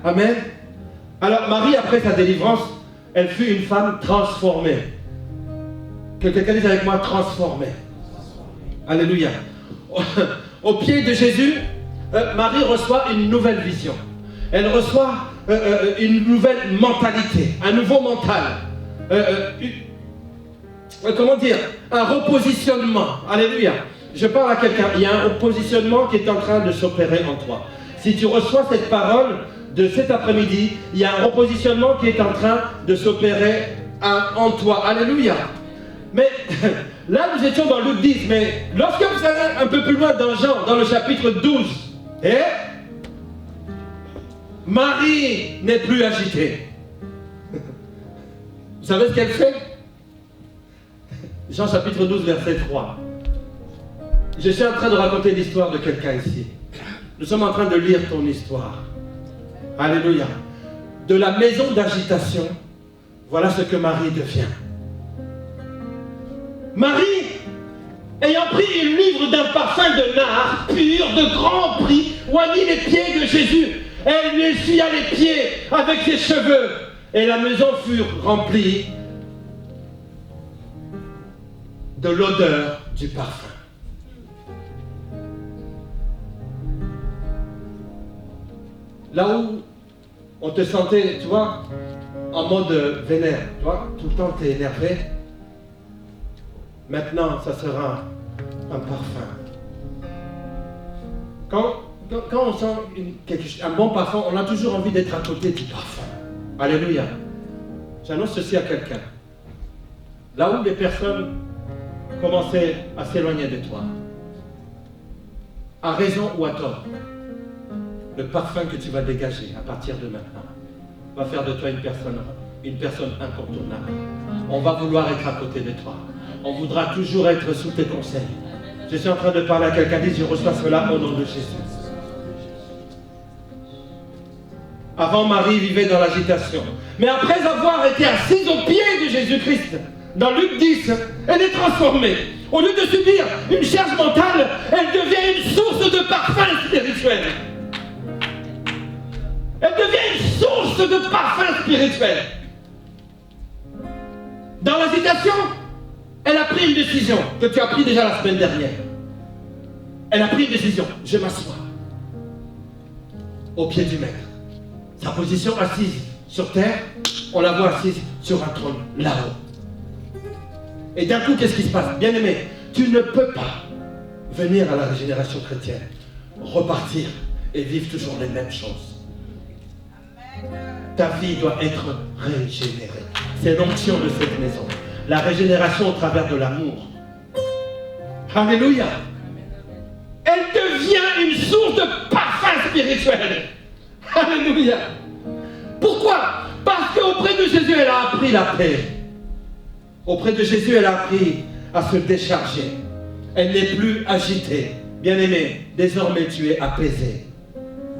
Amen. Alors Marie, après sa délivrance, elle fut une femme transformée. Que quelqu'un dise avec moi, transformée. Alléluia. Au pied de Jésus, Marie reçoit une nouvelle vision. Elle reçoit une nouvelle mentalité, un nouveau mental. Comment dire? Un repositionnement. Alléluia. Je parle à quelqu'un. Il y a un repositionnement qui est en train de s'opérer en toi. Si tu reçois cette parole de cet après-midi, il y a un repositionnement qui est en train de s'opérer en toi. Alléluia. Mais là, nous étions dans Luc 10. Mais lorsque vous allez un peu plus loin dans Jean, dans le chapitre 12, Marie n'est plus agitée. Vous savez ce qu'elle fait? Jean chapitre 12, verset 3. Je suis en train de raconter l'histoire de quelqu'un ici. Nous sommes en train de lire ton histoire. Alléluia. De la maison d'agitation, voilà ce que Marie devient. Marie, ayant pris une livre d'un parfum de nard pur, de grand prix, oignit les pieds de Jésus. Elle lui essuya les pieds avec ses cheveux Et la maison fut remplie de l'odeur du parfum. Là où on te sentait, tu vois, en mode vénère, tu vois, tout le temps tu es énervé. Maintenant, ça sera un parfum. Quand on sent un bon parfum, on a toujours envie d'être à côté du parfum. Alléluia. J'annonce ceci à quelqu'un. Là où les personnes commençaient à s'éloigner de toi, à raison ou à tort, le parfum que tu vas dégager à partir de maintenant va faire de toi une personne incontournable. On va vouloir être à côté de toi. On voudra toujours être sous tes conseils. Je suis en train de parler à quelqu'un, dit, je reçois cela au nom de Jésus. Avant, Marie vivait dans l'agitation. Mais après avoir été assise aux pieds de Jésus-Christ, dans Luc 10, elle est transformée. Au lieu de subir une charge mentale, elle devient une source de parfum spirituel. Elle devient une source de parfum spirituel. Dans l'agitation, elle a pris une décision que tu as prise déjà la semaine dernière. Elle a pris une décision. Je m'assois au pied du maître. Sa position assise sur terre, on la voit assise sur un trône là-haut. Et d'un coup, qu'est-ce qui se passe? Bien aimé, tu ne peux pas venir à la régénération chrétienne, repartir et vivre toujours les mêmes choses. Ta vie doit être régénérée. C'est l'onction de cette maison. La régénération au travers de l'amour. Alléluia. Elle devient une source de parfum spirituel. Alléluia. Pourquoi? Parce qu'auprès de Jésus, elle a appris la paix. Auprès de Jésus, elle a appris à se décharger. Elle n'est plus agitée. Bien-aimée, désormais tu es apaisée.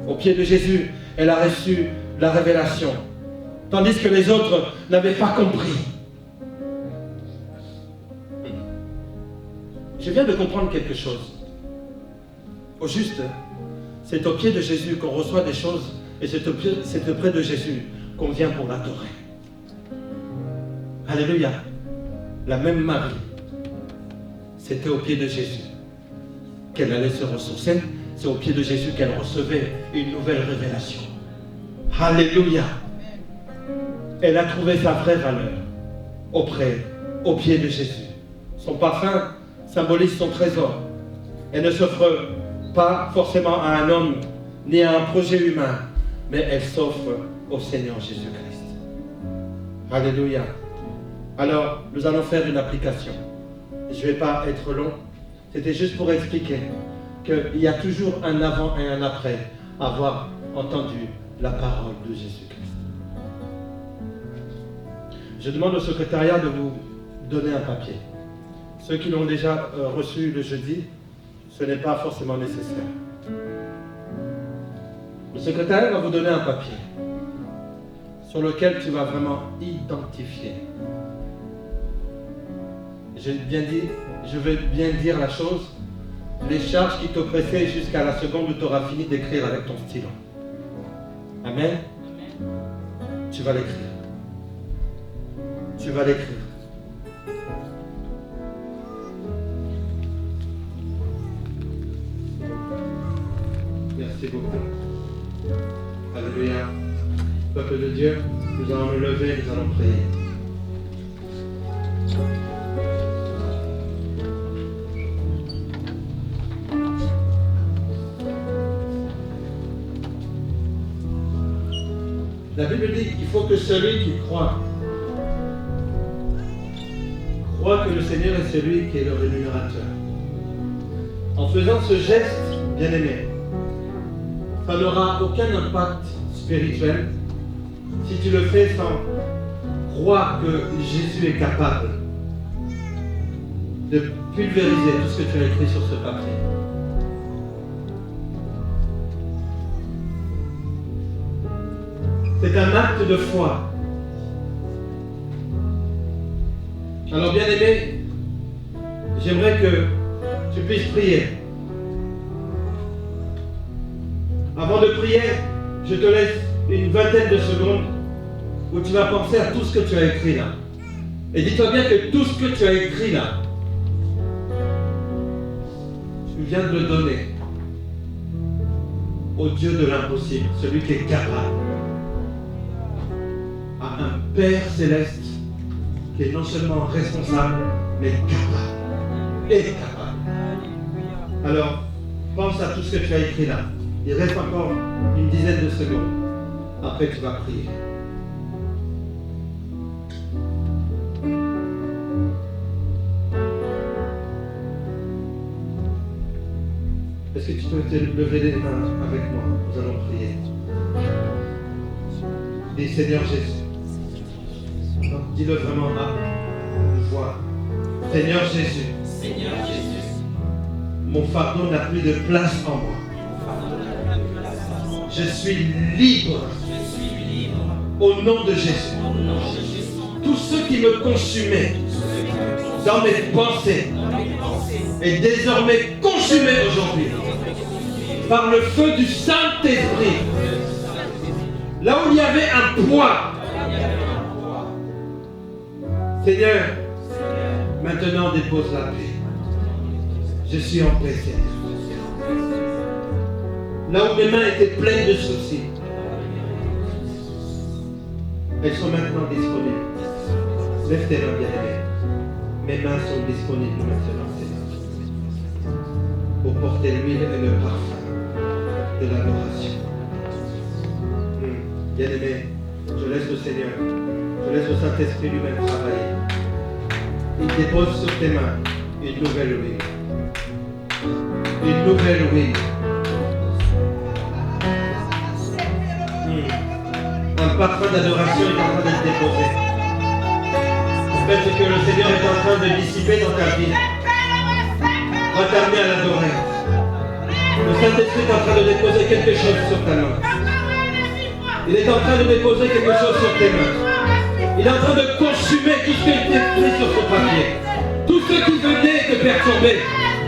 Au pied de Jésus, elle a reçu la révélation. Tandis que les autres n'avaient pas compris. Je viens de comprendre quelque chose. Au juste, c'est au pied de Jésus qu'on reçoit des choses et c'est auprès de Jésus qu'on vient pour l'adorer. Alléluia. La même Marie, c'était au pied de Jésus qu'elle allait se ressourcer. C'est au pied de Jésus qu'elle recevait une nouvelle révélation. Alléluia. Elle a trouvé sa vraie valeur au pied de Jésus. Son parfum symbolise son trésor. Elle ne s'offre pas forcément à un homme ni à un projet humain, mais elle s'offre au Seigneur Jésus-Christ. Alléluia. Alors, nous allons faire une application. Je ne vais pas être long. C'était juste pour expliquer qu'il y a toujours un avant et un après avoir entendu la parole de Jésus-Christ. Je demande au secrétariat de vous donner un papier. Ceux qui l'ont déjà reçu le jeudi, ce n'est pas forcément nécessaire. Le secrétariat va vous donner un papier sur lequel tu vas vraiment identifier. Je vais bien dire la chose, les charges qui t'oppressaient jusqu'à la seconde où tu auras fini d'écrire avec ton stylo. Amen. Tu vas l'écrire. Tu vas l'écrire. Merci beaucoup. Alléluia. Peuple de Dieu, nous allons nous lever, nous allons prier. La Bible dit qu'il faut que celui qui croit que le Seigneur est celui qui est le rémunérateur. En faisant ce geste, bien-aimé, ça n'aura aucun impact spirituel si tu le fais sans croire que Jésus est capable de pulvériser tout ce que tu as écrit sur ce papier. C'est un acte de foi. Alors bien aimé, j'aimerais que tu puisses prier. Avant de prier, je te laisse une vingtaine de secondes où tu vas penser à tout ce que tu as écrit là. Et dis-toi bien que tout ce que tu as écrit là, tu viens de le donner au Dieu de l'impossible, celui qui est capable, à un Père céleste qui est non seulement responsable, mais capable. Et capable. Alors, pense à tout ce que tu as écrit là. Il reste encore une dizaine de secondes. Après, tu vas prier. Est-ce que tu peux te lever les mains avec moi? Nous allons prier. Dis Seigneur Jésus. Non, dis-le vraiment à voix. Seigneur Jésus. Seigneur Jésus. Mon fardeau n'a plus de place en moi. Je suis libre. Au nom de Jésus. Tout ce qui me consumait dans mes pensées est désormais consumé aujourd'hui par le feu du Saint-Esprit. Là où il y avait un poids, Seigneur, maintenant dépose la paix. Je suis en paix, Seigneur. Là où mes mains étaient pleines de soucis, elles sont maintenant disponibles. Lève tes mains, bien-aimés. Mes mains sont disponibles maintenant, Seigneur, pour porter l'huile et le parfum de l'adoration. Bien-aimé, je laisse le Seigneur, je laisse le Saint-Esprit lui-même travailler. Il dépose sur tes mains une nouvelle huile. Une nouvelle huile. Un parfum d'adoration est en train d'être déposé. En fait, ce que le Seigneur est en train de dissiper dans ta vie va t'amener à l'adorer. Le Saint-Esprit est en train de déposer quelque chose sur ta main. Il est en train de déposer quelque chose sur tes mains. Il est en train de consumer tout ce qui est écrit sur ton papier. Tout ce qui venait te perturber.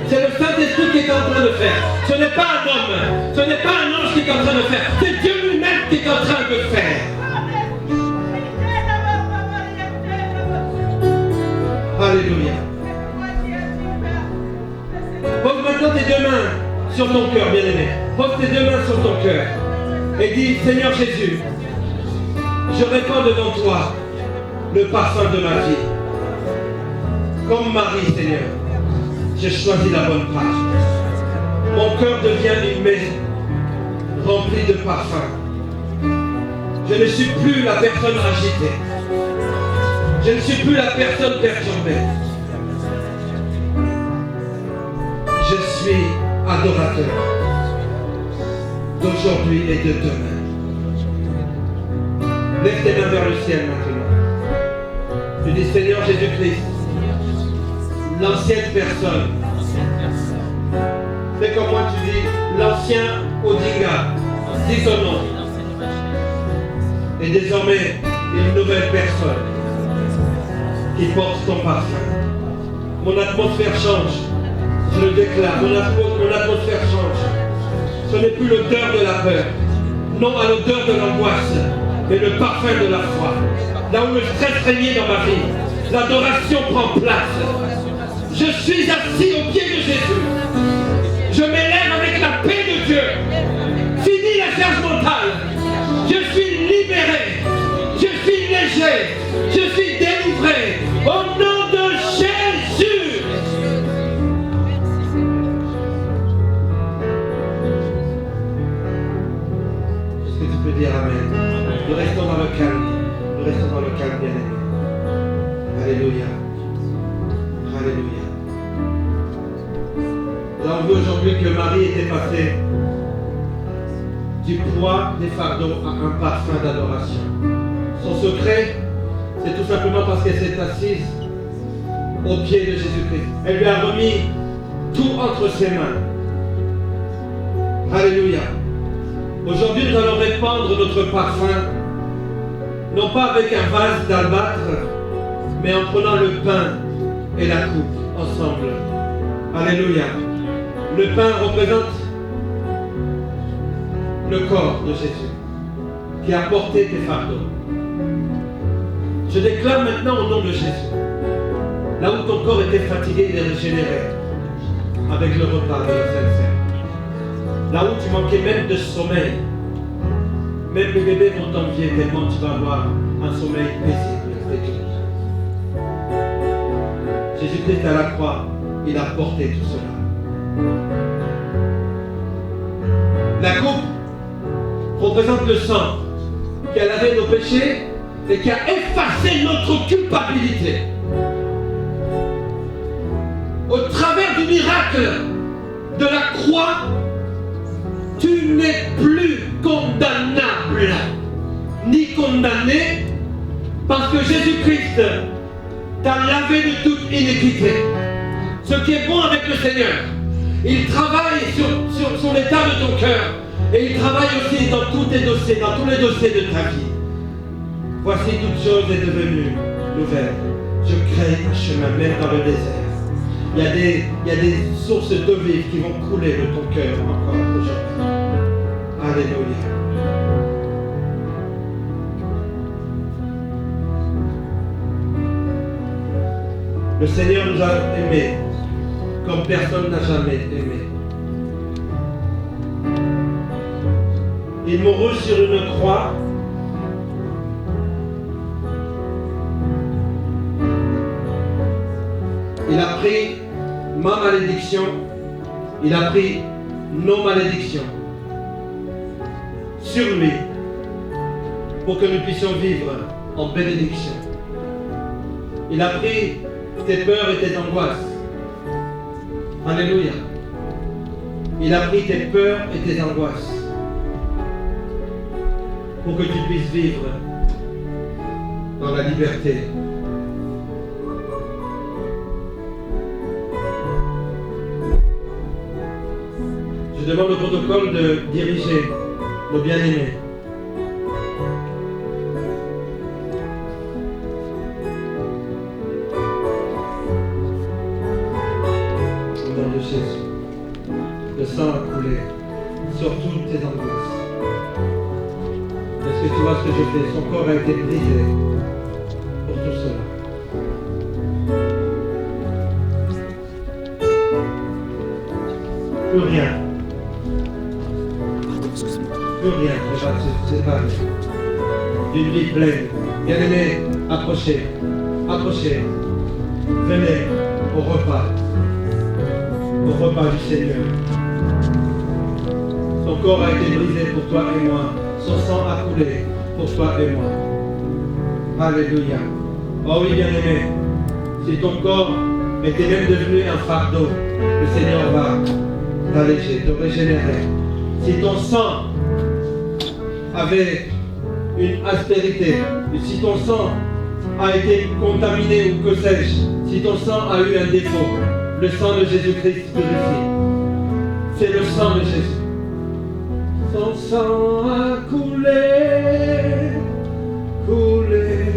C'est le Saint-Esprit qui est en train de faire. Ce n'est pas un homme. Ce n'est pas un ange qui est en train de faire. C'est Dieu lui-même qui est en train de faire. Alléluia. Pose maintenant tes deux mains sur ton cœur, bien-aimé. Pose tes deux mains sur ton cœur. Et dis, Seigneur Jésus, je répands devant toi le parfum de ma vie. Comme Marie, Seigneur, j'ai choisi la bonne part. Mon cœur devient une maison remplie de parfums. Je ne suis plus la personne agitée. Je ne suis plus la personne perturbée. Je suis adorateur d'aujourd'hui et de demain. Lève tes mains vers le ciel maintenant. Tu dis, Seigneur Jésus-Christ, l'ancienne personne, c'est comme moi tu dis, l'ancien Odinga, dis ton nom. Et désormais, une nouvelle personne qui porte ton parfum. Mon atmosphère change. Je le déclare, mon atmosphère change. Ce n'est plus l'odeur de la peur, non à l'odeur de l'angoisse, mais le parfum de la foi. Là où le stress régnait dans ma vie, l'adoration prend place. Je suis assis au pied de Jésus. Je m'élève avec la paix de Dieu. Fini la charge mentale. Je suis libéré. Je suis léger. Je suis délivré. Au nom de Jésus. Est-ce que tu peux dire Amen? Nous restons dans le calme. Nous restons dans le calme, bien-aimé. Alléluia. Alléluia. Nous avons vu aujourd'hui que Marie était passée du poids des fardeaux à un parfum d'adoration. Son secret, c'est tout simplement parce qu'elle s'est assise au pied de Jésus-Christ. Elle lui a remis tout entre ses mains. Alléluia. Aujourd'hui, nous allons répandre notre parfum, non pas avec un vase d'albâtre, mais en prenant le pain et la coupe ensemble. Alléluia. Le pain représente le corps de Jésus qui a porté tes fardeaux. Je déclare maintenant au nom de Jésus, là où ton corps était fatigué, il est régénéré avec le repas de la Sainte Seine. Là où tu manquais même de sommeil, même les bébés vont t'envier tellement tu vas avoir un sommeil paisible et doux. Jésus-Christ à la croix, il a porté tout cela. La coupe représente le sang qui a lavé nos péchés et qui a effacé notre culpabilité. Au travers du miracle de la croix, tu n'es plus condamnable ni condamné parce que Jésus-Christ t'a lavé de toute iniquité. Ce qui est bon avec le Seigneur, il travaille sur l'état de ton cœur et il travaille aussi dans tous tes dossiers, dans tous les dossiers de ta vie. Voici toute chose est devenue nouvelle. Je crée un chemin même dans le désert. Il y a des sources d'eau vive qui vont couler de ton cœur encore aujourd'hui. Alléluia. Le Seigneur nous a aimés comme personne n'a jamais aimé. Il mourut sur une croix. Il a pris ma malédiction. Il a pris nos malédictions sur lui pour que nous puissions vivre en bénédiction. Il a pris tes peurs et tes angoisses. Alléluia. Il a pris tes peurs et tes angoisses pour que tu puisses vivre dans la liberté. Je demande au protocole de diriger nos bien-aimés. Au nom de Jésus, le sang a coulé sur toutes tes angoisses. Est-ce que tu vois ce que je fais? Son corps a été brisé pour tout cela. Plus rien. Plus rien ne va se séparer d'une vie pleine. Bien-aimés, approchez, approchez. Venez au repas du Seigneur. Son corps a été brisé pour toi et moi. Son sang a coulé pour toi et moi. Alléluia. Oh oui, bien-aimé, si ton corps était même devenu un fardeau, le Seigneur va t'alléger, te régénérer. Si ton sang avait une aspérité, si ton sang a été contaminé ou que sais-je, si ton sang a eu un défaut, le sang de Jésus-Christ purifie. C'est le sang de Jésus. Son sang a coulé, coulé. Coulé,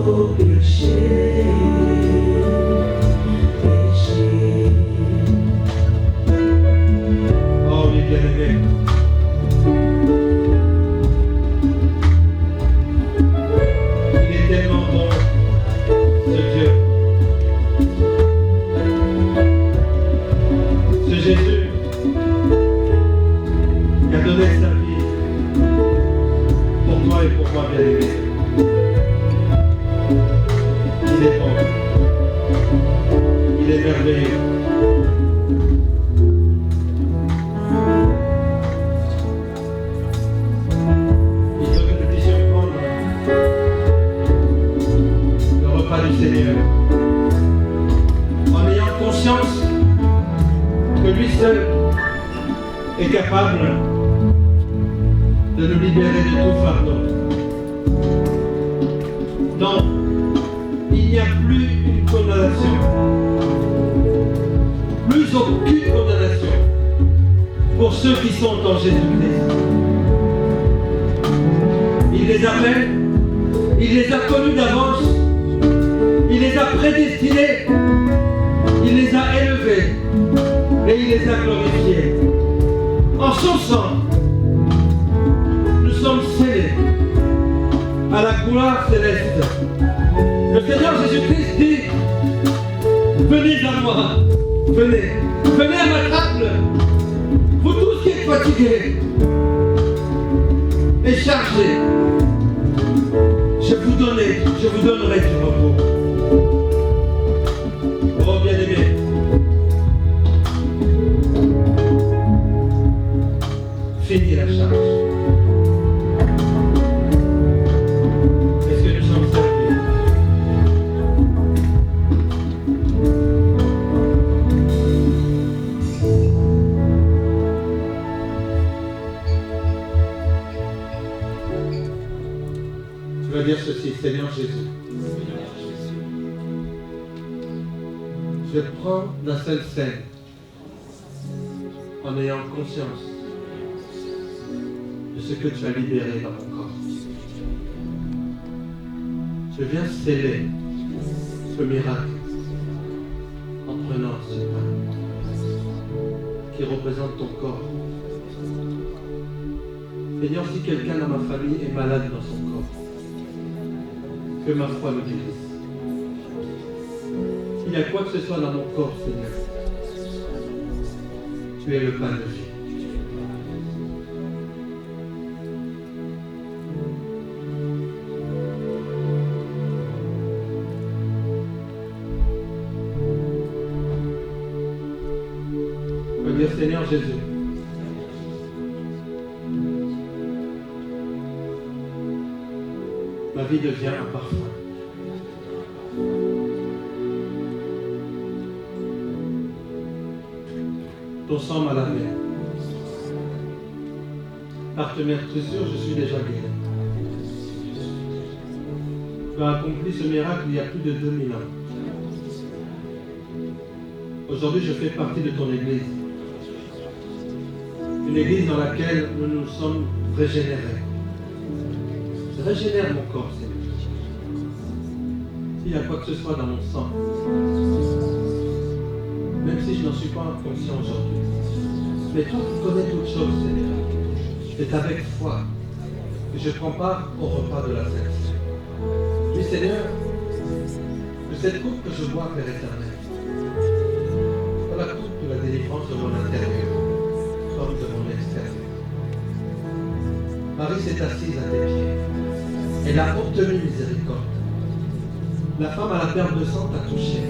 nos péchés. Oh oui, bien-aimé. Il est tellement bon, ce Dieu. Ce Jésus qui a donné sa vie pour toi et pour moi, bien-aimé. Il est bon. Il est merveilleux. Il veut que nous puissions prendre le repas du Seigneur en ayant conscience que lui seul est capable de nous libérer de tout fardeau. Donc, il n'y a plus une condamnation, plus aucune condamnation pour ceux qui sont en Jésus-Christ. Il les appelle, il les a connus d'avance, il les a prédestinés, il les a élevés et il les a glorifiés. En son sang, nous sommes scellés à la gloire céleste. Le Seigneur Jésus-Christ dit, venez à moi, venez, venez à ma table, vous tous qui êtes fatigués et chargés, je vous donnerai du repos. Oh bien-aimé, finis la charge. Est-ce que nous sommes servis? Tu vas dire ceci, Seigneur Jésus. Je prends la Sainte Seine en ayant conscience de ce que tu as libéré dans mon corps. Je viens sceller ce miracle en prenant ce pain qui représente ton corps. Seigneur, si quelqu'un dans ma famille est malade dans son corps, que ma foi me guérisse. S'il y a quoi que ce soit dans mon corps, Seigneur, tu es le pain de vie. On va dire, Seigneur Jésus, ma vie devient un parfum. Ton sang m'a lavé. Par tes meurtrissures, je suis déjà guéri. Tu as accompli ce miracle il y a plus de 2000 ans. Aujourd'hui, je fais partie de ton église. Une église dans laquelle nous nous sommes régénérés. Régénère mon corps, Seigneur. S'il y a quoi que ce soit dans mon sang, même si je n'en suis pas conscient aujourd'hui, mais toi qui connais toutes choses, Seigneur, c'est avec foi que je prends part au repas de la Sainte. Oui, Seigneur, que cette coupe que je bois, Père éternel, soit la coupe de la délivrance de mon intérieur, comme de mon extérieur. Marie s'est assise à tes pieds. Elle a obtenu miséricorde. La femme à la perte de sang t'a touché.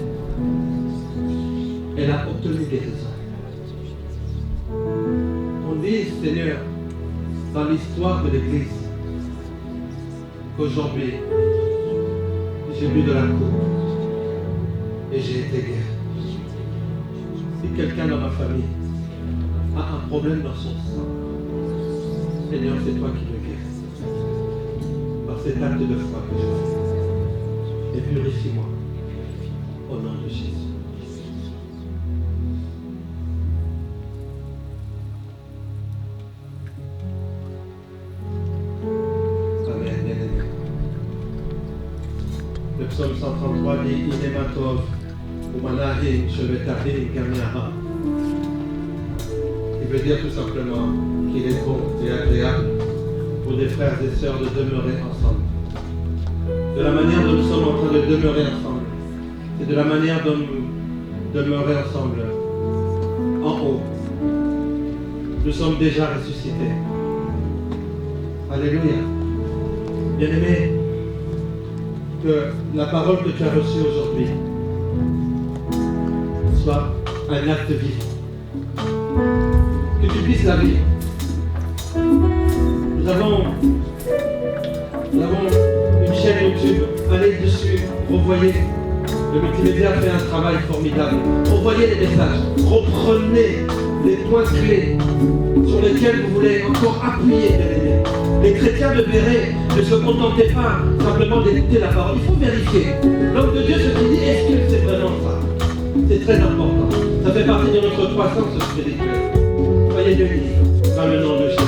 Elle a obtenu guérison. On dit, Seigneur, dans l'histoire de l'Église, qu'aujourd'hui, j'ai bu de la coupe et j'ai été guéri. Si quelqu'un dans ma famille a un problème dans son sang, Seigneur, c'est toi qui me guéris. Par cet acte de foi que je fais. Et purifie-moi au nom de Jésus. Amen. Le psaume 133 dit Inematov, Umanahin, Shevetahin, Gamiaha. Il veut dire tout simplement qu'il est bon et agréable pour des frères et sœurs de demeurer ensemble. De la manière dont nous sommes en train de demeurer ensemble, c'est de la manière dont nous demeurons ensemble en haut. Nous sommes déjà ressuscités. Alléluia. Bien-aimé, que la parole que tu as reçue aujourd'hui soit un acte vivant. Que tu puisses la vivre. Nous avons une chaîne YouTube. Allez dessus, revoyez. Le multimédia fait un travail formidable. Revoyez les messages. Reprenez les points clés sur lesquels vous voulez encore appuyer, bien-aimés. Les chrétiens de Béret ne se contentaient pas simplement d'écouter la parole. Il faut vérifier. L'homme de Dieu se dit, est-ce que c'est vraiment ça? C'est très important. Ça fait partie de notre croissance spirituelle. Soyez bénis dans le nom de Jésus.